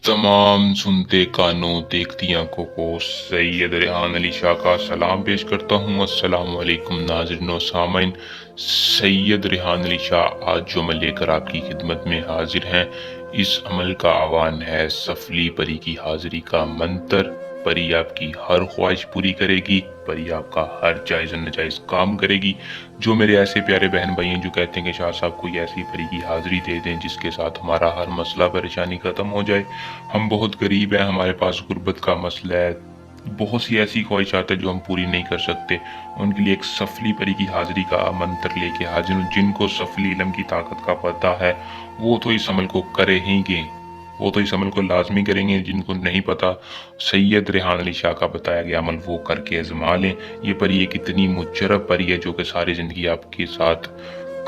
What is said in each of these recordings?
तमाम सुनते कानों देखती आंखों को सैयद रेहान अली शाह का सलाम पेश करता हूँ। अस्सलाम वालेकुम नाज़रीन व सामीन। सैयद रेहान अली शाह आज जो अमल लेकर आपकी खिदमत में हाजिर हैं, इस अमल का आह्वान है सफली परी की हाजिरी का मंत्र। परी आपकी हर ख्वाहिश पूरी करेगी, परी आपका हर जायज़ नाजायज़ काम करेगी। जो मेरे ऐसे प्यारे बहन भाई हैं जो कहते हैं कि शाह साहब कोई ऐसी परी की हाजिरी दे दें जिसके साथ हमारा हर मसला परेशानी ख़त्म हो जाए, हम बहुत गरीब हैं, हमारे पास गुर्बत का मसला है, बहुत सी ऐसी ख्वाहिशात है जो हम पूरी नहीं कर सकते, उनके लिए एक सफली परी की हाजिरी का मंत्र लेके हाजिर हूँ। जिनको सफली इल्म की ताकत का पता है वो तो इस अमल को करेंगे, वो तो इस अमल को लाजमी करेंगे। जिनको नहीं पता, सैयद रेहान अली शाह का बताया गया अमल वो करके आजमा लें। ये परी एक इतनी मुजरब परी है जो कि सारी ज़िंदगी आपके साथ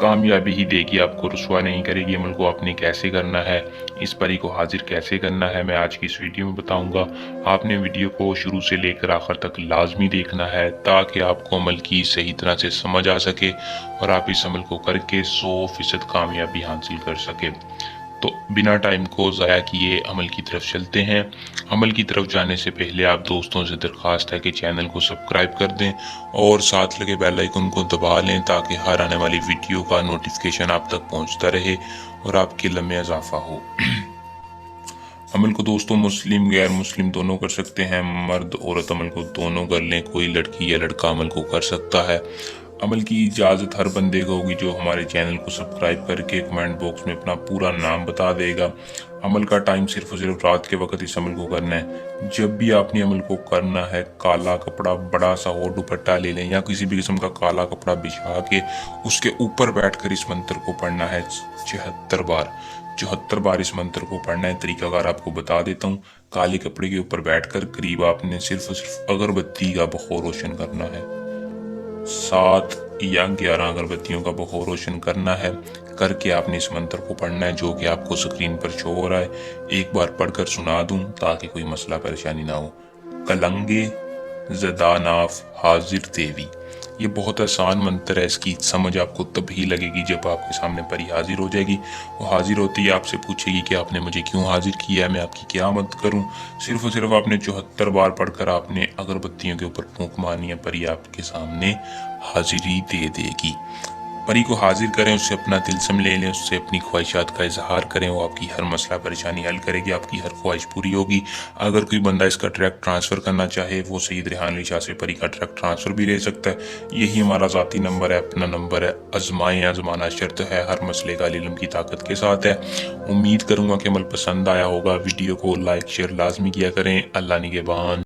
कामयाबी ही देगी, आपको रुसवा नहीं करेगी। अमल को आपने कैसे करना है, इस परी को हाजिर कैसे करना है, मैं आज की इस वीडियो में बताऊंगा। आपने वीडियो को शुरू से लेकर आखिर तक लाजमी देखना है ताकि आपको अमल की सही तरह से समझ आ सके और आप इस अमल को करके 100% कामयाबी हासिल कर सके। तो बिना टाइम को ज़ाया किए अमल की तरफ चलते हैं। अमल की तरफ जाने से पहले आप दोस्तों से दरख्वास्त है कि चैनल को सब्सक्राइब कर दें और साथ लगे बेल आइकन को दबा लें ताकि हर आने वाली वीडियो का नोटिफिकेशन आप तक पहुंचता रहे और आपके इल्म में इजाफा हो। अमल को दोस्तों मुस्लिम गैर मुस्लिम दोनों कर सकते हैं, मर्द औरत अमल को दोनों कर लें, कोई लड़की या लड़का अमल को कर सकता है। अमल की इजाज़त हर बंदे को होगी जो हमारे चैनल को सब्सक्राइब करके कमेंट बॉक्स में अपना पूरा नाम बता देगा। अमल का टाइम सिर्फ और सिर्फ रात के वक्त इस अमल को करना है। जब भी आपने अमल को करना है, काला कपड़ा बड़ा सा हो दुपट्टा ले लें या किसी भी किस्म का काला कपड़ा बिछा के उसके ऊपर बैठकर इस मंत्र को पढ़ना है 74 बार इस मंत्र को पढ़ना है। तरीकाकार आपको बता देता हूँ। काले कपड़े के ऊपर बैठकर करीब आपने सिर्फ और सिर्फ अगरबत्ती का बखोर रोशन करना है, 7 या 11 अगरबत्तियों का बखोर रोशन करना है। करके आपने इस मंत्र को पढ़ना है जो कि आपको स्क्रीन पर शो हो रहा है। एक बार पढ़कर सुना दूं ताकि कोई मसला परेशानी ना हो। कलंगे ज़दा नाफ हाजिर देवी, ये बहुत आसान मंत्र है। इसकी समझ आपको तभी लगेगी जब आपके सामने परी हाजिर हो जाएगी। वो हाजिर होती ही आपसे पूछेगी कि आपने मुझे क्यों हाजिर किया है, मैं आपकी क्या मदद करूं। सिर्फ और सिर्फ आपने 74 बार पढ़कर आपने अगरबत्तियों के ऊपर फूंक मारनी है, परी आपके सामने हाजिरी दे देगी। परी को हाजिर करें, उससे अपना तिलस्म ले लें, उससे अपनी ख्वाहिशात का इजहार करें, वो आपकी हर मसला परेशानी हल करेगी, आपकी हर ख्वाहिश पूरी होगी। अगर कोई बंदा इसका ट्रैक ट्रांसफ़र करना चाहे वो सैयद रेहान अली शाह से परी का ट्रैक ट्रांसफ़र भी ले सकता है। यही हमारा ज़ाती नंबर है, अपना नंबर है। आजमाएं, आजमाना शर्त है, हर मसले का इल्म की ताकत के साथ है। उम्मीद करूँगा कि अमल पसंद आया होगा। वीडियो को लाइक शेयर लाजमी किया करें। अल्लाह निगहबान।